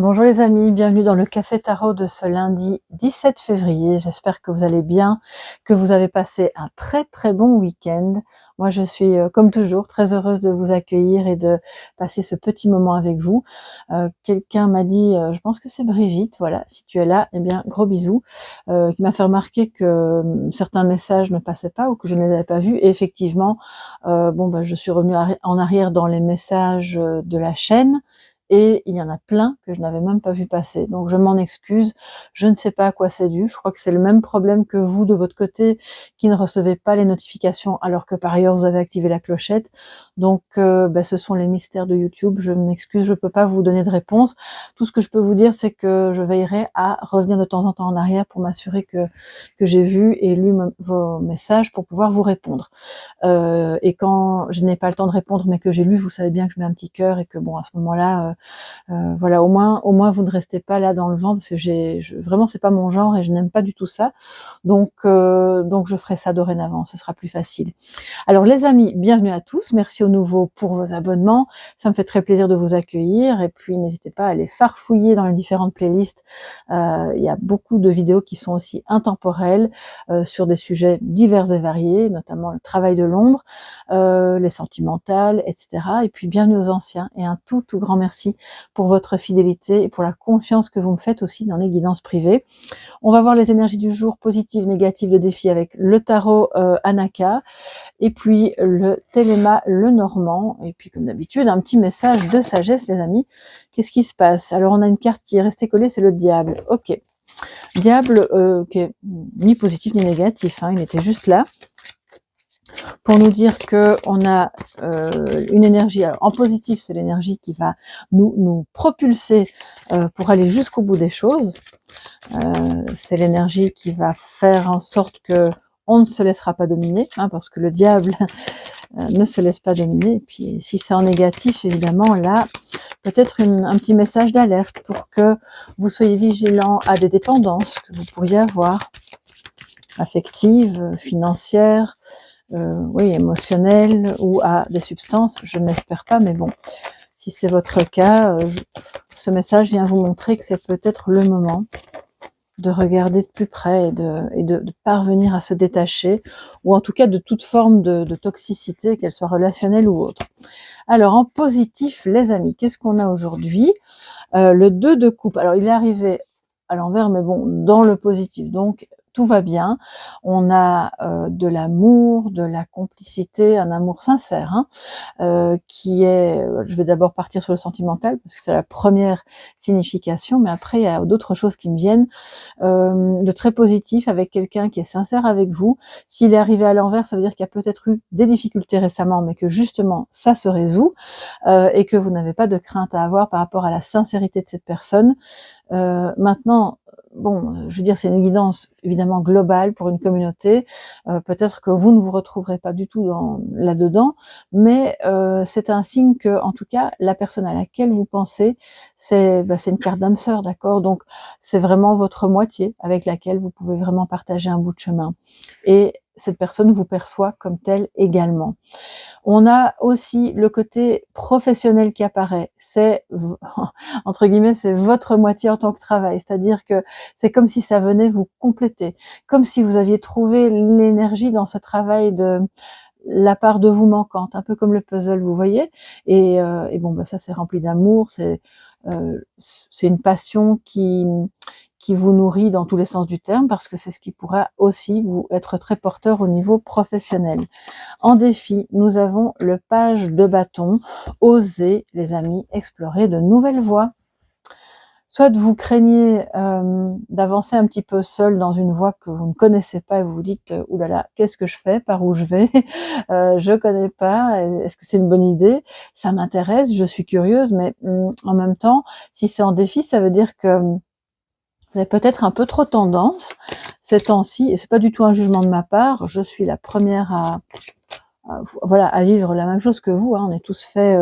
Bonjour les amis, bienvenue dans le Café Tarot de ce lundi 17 février. J'espère que vous allez bien, que vous avez passé un très bon week-end. Moi je suis comme toujours très heureuse de vous accueillir et de passer ce petit moment avec vous. Quelqu'un m'a dit, je pense que c'est Brigitte, voilà, si tu es là, eh bien gros bisous, qui m'a fait remarquer que certains messages ne passaient pas ou que je ne les avais pas vus. Et effectivement, je suis revenue en arrière dans les messages de la chaîne. Et il y en a plein que je n'avais même pas vu passer. Donc je m'en excuse, je ne sais pas à quoi c'est dû. Je crois que c'est le même problème que vous de votre côté qui ne recevez pas les notifications alors que par ailleurs vous avez activé la clochette. Donc ce sont les mystères de YouTube. Je m'excuse, je ne peux pas vous donner de réponse. Tout ce que je peux vous dire, c'est que je veillerai à revenir de temps en temps en arrière pour m'assurer que j'ai vu et lu vos messages pour pouvoir vous répondre. Et quand je n'ai pas le temps de répondre mais que j'ai lu, vous savez bien que je mets un petit cœur et que bon, à ce moment-là, voilà, au moins vous ne restez pas là dans le vent parce que vraiment c'est pas mon genre et je n'aime pas du tout ça. Donc je ferai ça dorénavant, ce sera plus facile. Alors les amis, bienvenue à tous, merci aux nouveaux pour vos abonnements, ça me fait très plaisir de vous accueillir et puis n'hésitez pas à aller farfouiller dans les différentes playlists. Il y a beaucoup de vidéos qui sont aussi intemporelles sur des sujets divers et variés, notamment le travail de l'ombre, les sentimentales, etc. Et puis bienvenue aux anciens et un tout grand merci pour votre fidélité et pour la confiance que vous me faites aussi dans les guidances privées. On va voir les énergies du jour, positives, négatives, de défi avec le tarot Anaka et puis le Téléma le Normand. Et puis comme d'habitude, un petit message de sagesse les amis. Qu'est-ce qui se passe? Alors on a une carte qui est restée collée, c'est le diable. Ok. Diable qui est ni positif ni négatif, hein, il était juste là pour nous dire que on a une énergie. Alors, en positif, c'est l'énergie qui va nous propulser pour aller jusqu'au bout des choses. C'est l'énergie qui va faire en sorte que on ne se laissera pas dominer, hein, parce que le diable ne se laisse pas dominer. Et puis, si c'est en négatif, évidemment, là, peut-être un petit message d'alerte pour que vous soyez vigilant à des dépendances que vous pourriez avoir, affectives, financières, oui, émotionnelles ou à des substances. Je n'espère pas, mais bon, si c'est votre cas, ce message vient vous montrer que c'est peut-être le moment de regarder de plus près et de parvenir à se détacher, ou en tout cas de toute forme de toxicité, qu'elle soit relationnelle ou autre. Alors en positif, les amis, qu'est-ce qu'on a aujourd'hui? Le 2 de coupe. Alors il est arrivé à l'envers, mais bon, dans le positif, donc tout va bien. On a de l'amour, de la complicité, un amour sincère, hein, qui est, je vais d'abord partir sur le sentimental parce que c'est la première signification, mais après il y a d'autres choses qui me viennent, de très positif avec quelqu'un qui est sincère avec vous. S'il est arrivé à l'envers, ça veut dire qu'il y a peut-être eu des difficultés récemment, mais que justement ça se résout, et que vous n'avez pas de crainte à avoir par rapport à la sincérité de cette personne. Maintenant, bon, je veux dire, c'est une guidance évidemment globale pour une communauté. Peut-être que vous ne vous retrouverez pas du tout là-dedans, mais c'est un signe que, en tout cas, la personne à laquelle vous pensez, c'est une carte d'âme sœur, d'accord? Donc, c'est vraiment votre moitié avec laquelle vous pouvez vraiment partager un bout de chemin. Et cette personne vous perçoit comme telle également. On a aussi le côté professionnel qui apparaît. C'est, entre guillemets, c'est votre moitié en tant que travail. C'est-à-dire que c'est comme si ça venait vous compléter. Comme si vous aviez trouvé l'énergie dans ce travail de la part de vous manquante, un peu comme le puzzle, vous voyez. Et ça c'est rempli d'amour, c'est une passion qui vous nourrit dans tous les sens du terme, parce que c'est ce qui pourra aussi vous être très porteur au niveau professionnel. En défi, nous avons le page de bâton. Osez, les amis, explorer de nouvelles voies. Soit vous craignez d'avancer un petit peu seul dans une voie que vous ne connaissez pas et vous vous dites « oulala, qu'est-ce que je fais? Par où je vais? Je connais pas. Est-ce que c'est une bonne idée? Ça m'intéresse, je suis curieuse, mais en même temps, si c'est en défi, ça veut dire que vous avez peut-être un peu trop tendance ces temps-ci, et c'est pas du tout un jugement de ma part, je suis la première à vivre la même chose que vous, hein. On est tous faits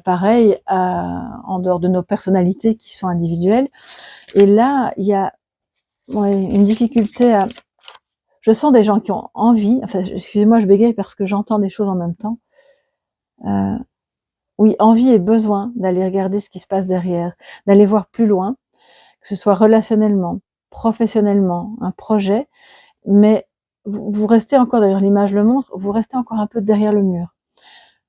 pareil, en dehors de nos personnalités qui sont individuelles. Et là, il y a une difficulté à... Je sens des gens qui ont envie, enfin, excusez-moi, je bégaye parce que j'entends des choses en même temps. oui, envie et besoin d'aller regarder ce qui se passe derrière, d'aller voir plus loin, que ce soit relationnellement, professionnellement, un projet, mais vous restez encore, d'ailleurs l'image le montre, vous restez encore un peu derrière le mur,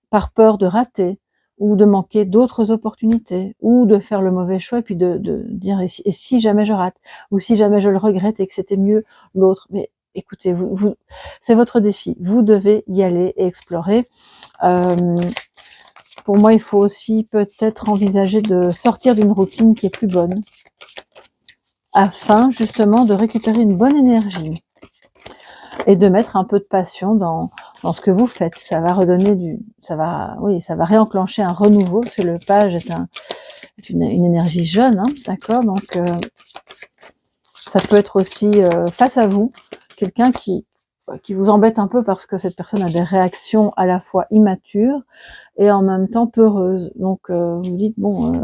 par peur de rater, ou de manquer d'autres opportunités, ou de faire le mauvais choix, et puis de dire et si jamais je rate, ou si jamais je le regrette et que c'était mieux l'autre. Mais écoutez, c'est votre défi, vous devez y aller et explorer. Pour moi, il faut aussi peut-être envisager de sortir d'une routine qui est plus bonne, afin justement de récupérer une bonne énergie et de mettre un peu de passion dans ce que vous faites. Ça va redonner ça va réenclencher un renouveau, parce que le page est une énergie jeune, hein, d'accord. Donc ça peut être aussi face à vous quelqu'un qui vous embête un peu parce que cette personne a des réactions à la fois immatures et en même temps peureuses. Donc vous vous dites bon,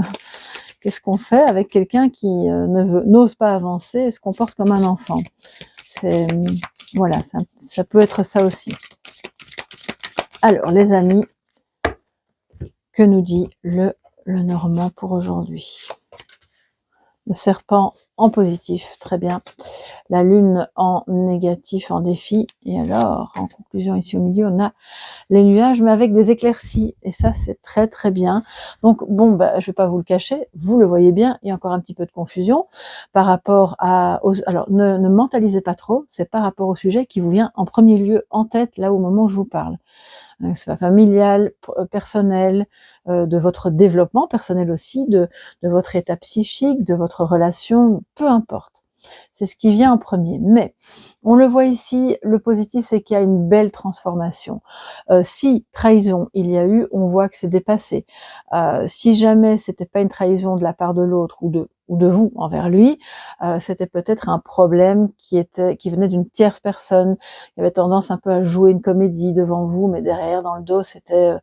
qu'est-ce qu'on fait avec quelqu'un qui n'ose pas avancer et se comporte comme un enfant? Voilà, ça peut être ça aussi. Alors les amis, que nous dit le Normand pour aujourd'hui? Le serpent en positif, très bien. La lune en négatif, en défi. Et alors, en conclusion, ici au milieu, on a les nuages, mais avec des éclaircies. Et ça, c'est très très bien. Donc bon, je vais pas vous le cacher, vous le voyez bien, il y a encore un petit peu de confusion par rapport alors ne mentalisez pas trop, c'est par rapport au sujet qui vous vient en premier lieu en tête, là au moment où je vous parle. Que ce soit familial, personnel, de votre développement personnel aussi, de votre état psychique, de votre relation, peu importe. C'est ce qui vient en premier. Mais on le voit ici, le positif, c'est qu'il y a une belle transformation. Si trahison il y a eu, on voit que c'est dépassé. Si jamais c'était pas une trahison de la part de l'autre ou de vous envers lui, c'était peut-être un problème qui venait d'une tierce personne. Il avait tendance un peu à jouer une comédie devant vous, mais derrière, dans le dos, c'était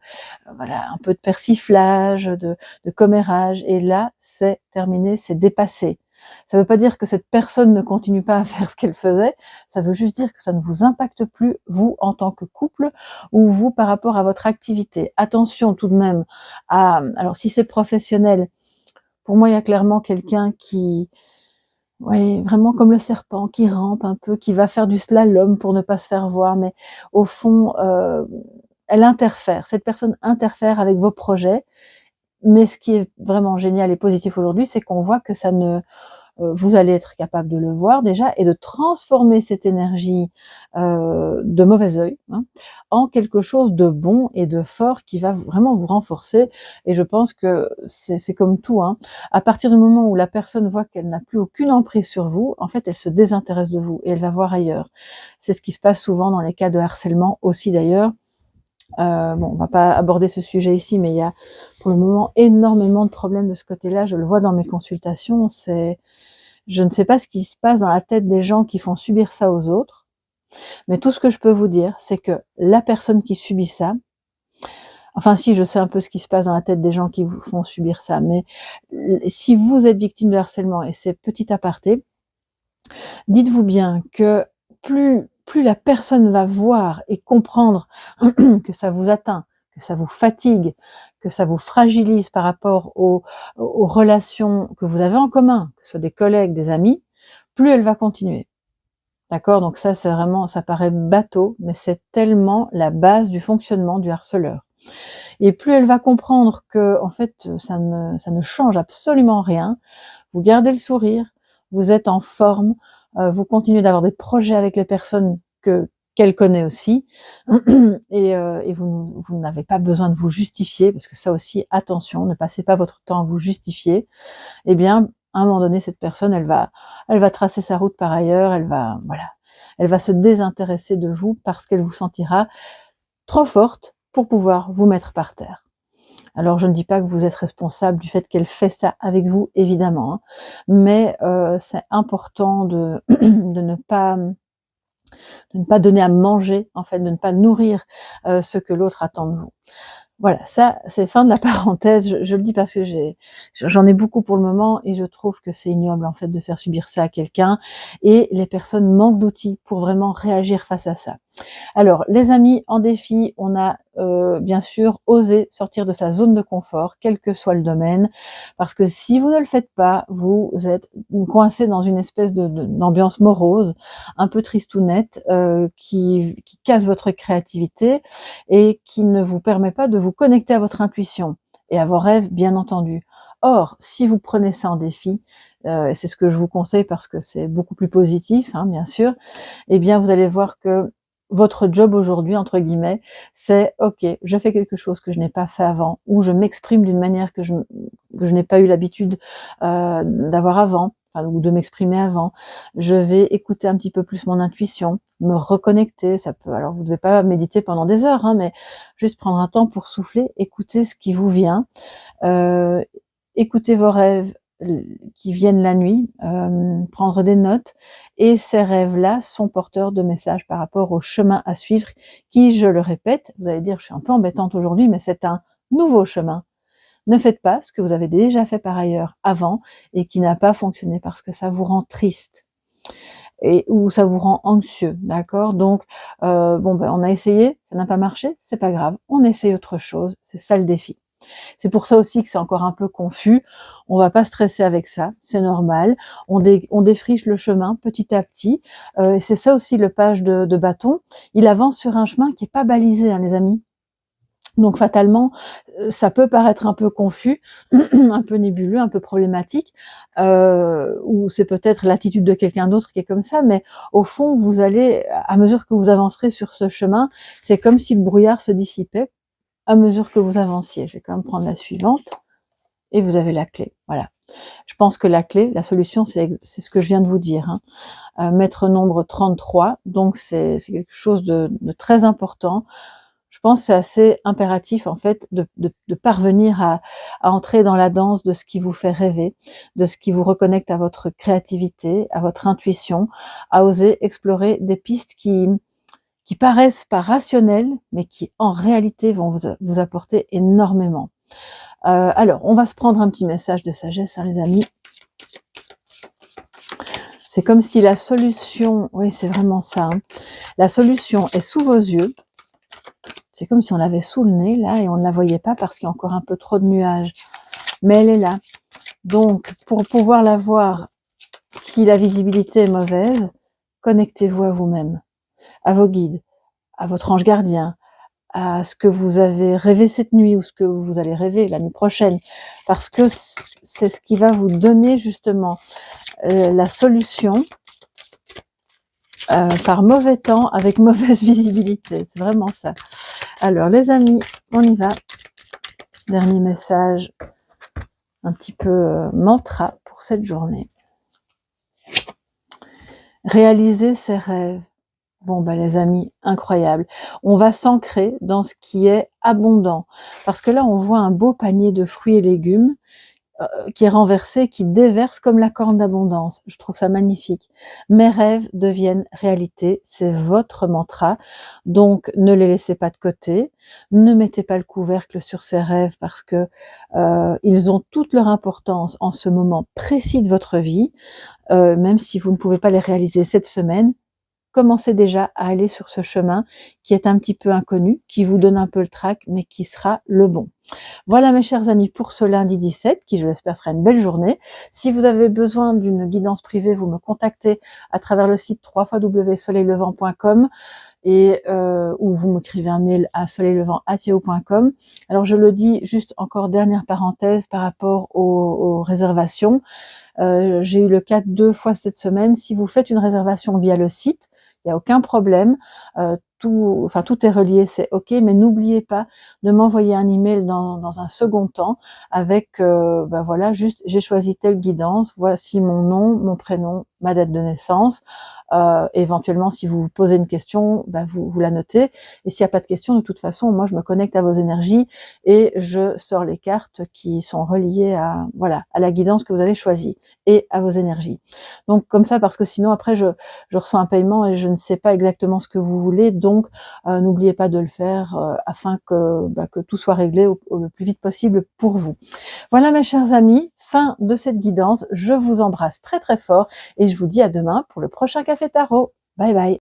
un peu de persiflage, de commérage. Et là, c'est terminé, c'est dépassé. Ça ne veut pas dire que cette personne ne continue pas à faire ce qu'elle faisait, ça veut juste dire que ça ne vous impacte plus, vous, en tant que couple, ou vous, par rapport à votre activité. Attention tout de même alors si c'est professionnel, pour moi, il y a clairement quelqu'un qui, vraiment comme le serpent, qui rampe un peu, qui va faire du slalom pour ne pas se faire voir, mais au fond, elle interfère. Cette personne interfère avec vos projets, mais ce qui est vraiment génial et positif aujourd'hui, c'est qu'on voit que vous allez être capable de le voir déjà et de transformer cette énergie de mauvais œil, hein, en quelque chose de bon et de fort qui va vraiment vous renforcer. Et je pense que c'est comme tout, hein. À partir du moment où la personne voit qu'elle n'a plus aucune emprise sur vous, en fait, elle se désintéresse de vous et elle va voir ailleurs. C'est ce qui se passe souvent dans les cas de harcèlement aussi d'ailleurs. On va pas aborder ce sujet ici, mais il y a pour le moment énormément de problèmes de ce côté-là. Je le vois dans mes consultations. Je ne sais pas ce qui se passe dans la tête des gens qui font subir ça aux autres, mais tout ce que je peux vous dire, c'est que la personne qui subit ça, enfin si, je sais un peu ce qui se passe dans la tête des gens qui vous font subir ça, mais si vous êtes victime de harcèlement, et c'est petit aparté, dites-vous bien que plus la personne va voir et comprendre que ça vous atteint, que ça vous fatigue, que ça vous fragilise par rapport aux relations que vous avez en commun, que ce soit des collègues, des amis, plus elle va continuer. D'accord? Donc ça, c'est vraiment, ça paraît bateau, mais c'est tellement la base du fonctionnement du harceleur. Et plus elle va comprendre que, en fait, ça ne change absolument rien, vous gardez le sourire, vous êtes en forme, vous continuez d'avoir des projets avec les personnes qu'elle connaît aussi, et vous n'avez pas besoin de vous justifier, parce que ça aussi, attention, ne passez pas votre temps à vous justifier. Eh bien, à un moment donné, cette personne, elle va tracer sa route par ailleurs, elle va se désintéresser de vous parce qu'elle vous sentira trop forte pour pouvoir vous mettre par terre. Alors, je ne dis pas que vous êtes responsable du fait qu'elle fait ça avec vous, évidemment, hein, mais c'est important de ne pas donner à manger, en fait, de ne pas nourrir ce que l'autre attend de vous. Voilà, ça, c'est fin de la parenthèse. Je le dis parce que j'en ai beaucoup pour le moment et je trouve que c'est ignoble, en fait, de faire subir ça à quelqu'un. Et les personnes manquent d'outils pour vraiment réagir face à ça. Alors, les amis, en défi, on a bien sûr osé sortir de sa zone de confort, quel que soit le domaine, parce que si vous ne le faites pas, vous êtes coincé dans une espèce d'ambiance morose, un peu tristounette, qui casse votre créativité et qui ne vous permet pas de vous connecter à votre intuition et à vos rêves, bien entendu. Or, si vous prenez ça en défi, et c'est ce que je vous conseille parce que c'est beaucoup plus positif, hein, bien sûr, eh bien, vous allez voir que votre job aujourd'hui, entre guillemets, c'est OK, je fais quelque chose que je n'ai pas fait avant, ou je m'exprime d'une manière que je n'ai pas eu l'habitude d'avoir avant, enfin, ou de m'exprimer avant. Je vais écouter un petit peu plus mon intuition, me reconnecter. Ça peut, alors vous ne devez pas méditer pendant des heures, hein, mais juste prendre un temps pour souffler, écouter ce qui vous vient, euh, écouter vos rêves qui viennent la nuit, prendre des notes, et ces rêves-là sont porteurs de messages par rapport au chemin à suivre qui, je le répète, vous allez dire je suis un peu embêtante aujourd'hui, mais c'est un nouveau chemin. Ne faites pas ce que vous avez déjà fait par ailleurs avant et qui n'a pas fonctionné parce que ça vous rend triste et ou ça vous rend anxieux, d'accord? Donc bon ben on a essayé, ça n'a pas marché, c'est pas grave, on essaye autre chose, c'est ça le défi. C'est pour ça aussi que c'est encore un peu confus. On va pas stresser avec ça, c'est normal. On défriche le chemin petit à petit. C'est ça aussi le page de bâton. Il avance sur un chemin qui est pas balisé, hein, les amis. Donc fatalement, ça peut paraître un peu confus, un peu nébuleux, un peu problématique, ou c'est peut-être l'attitude de quelqu'un d'autre qui est comme ça, mais au fond, vous allez, à mesure que vous avancerez sur ce chemin, c'est comme si le brouillard se dissipait à mesure que vous avanciez. Je vais quand même prendre la suivante. Et vous avez la clé. Voilà. Je pense que la clé, la solution, c'est ce que je viens de vous dire. Hein. Maître nombre 33, donc c'est quelque chose de très important. Je pense que c'est assez impératif, en fait, de parvenir à entrer dans la danse de ce qui vous fait rêver, de ce qui vous reconnecte à votre créativité, à votre intuition, à oser explorer des pistes qui paraissent pas rationnelles, mais qui en réalité vont vous apporter énormément. Alors, on va se prendre un petit message de sagesse, hein, les amis. C'est comme si la solution, oui, c'est vraiment ça, hein. La solution est sous vos yeux. C'est comme si on l'avait sous le nez, là, et on ne la voyait pas parce qu'il y a encore un peu trop de nuages. Mais elle est là. Donc, pour pouvoir la voir, si la visibilité est mauvaise, connectez-vous à vous-même, à vos guides, à votre ange gardien, à ce que vous avez rêvé cette nuit ou ce que vous allez rêver la nuit prochaine, parce que c'est ce qui va vous donner justement la solution par mauvais temps avec mauvaise visibilité. C'est vraiment ça. Alors les amis, on y va. Dernier message, un petit peu mantra pour cette journée. Réaliser ses rêves. Bon, ben les amis, incroyable. On va s'ancrer dans ce qui est abondant. Parce que là, on voit un beau panier de fruits et légumes qui est renversé, qui déverse comme la corne d'abondance. Je trouve ça magnifique. Mes rêves deviennent réalité. C'est votre mantra. Donc, ne les laissez pas de côté. Ne mettez pas le couvercle sur ces rêves parce que ils ont toute leur importance en ce moment précis de votre vie. Même si vous ne pouvez pas les réaliser cette semaine, commencez déjà à aller sur ce chemin qui est un petit peu inconnu, qui vous donne un peu le trac, mais qui sera le bon. Voilà mes chers amis pour ce lundi 17, qui je l'espère sera une belle journée. Si vous avez besoin d'une guidance privée, vous me contactez à travers le site www.soleillevent.com et ou vous m'écrivez un mail à soleillevent@yahoo.com. Alors je le dis juste encore dernière parenthèse par rapport aux réservations. J'ai eu le cas 2 fois cette semaine. Si vous faites une réservation via le site, il n'y a aucun problème. Tout est relié, c'est OK, mais n'oubliez pas de m'envoyer un email dans un second temps avec, voilà, juste j'ai choisi telle guidance, voici mon nom, mon prénom, ma date de naissance. Éventuellement, si vous vous posez une question, vous la notez. Et s'il n'y a pas de question, de toute façon, moi je me connecte à vos énergies et je sors les cartes qui sont reliées à la guidance que vous avez choisie et à vos énergies. Donc comme ça, parce que sinon après je reçois un paiement et je ne sais pas exactement ce que vous voulez. Donc n'oubliez pas de le faire afin que tout soit réglé au le plus vite possible pour vous. Voilà mes chers amis, fin de cette guidance. Je vous embrasse très très fort et je vous dis à demain pour le prochain Café Tarot. Bye bye.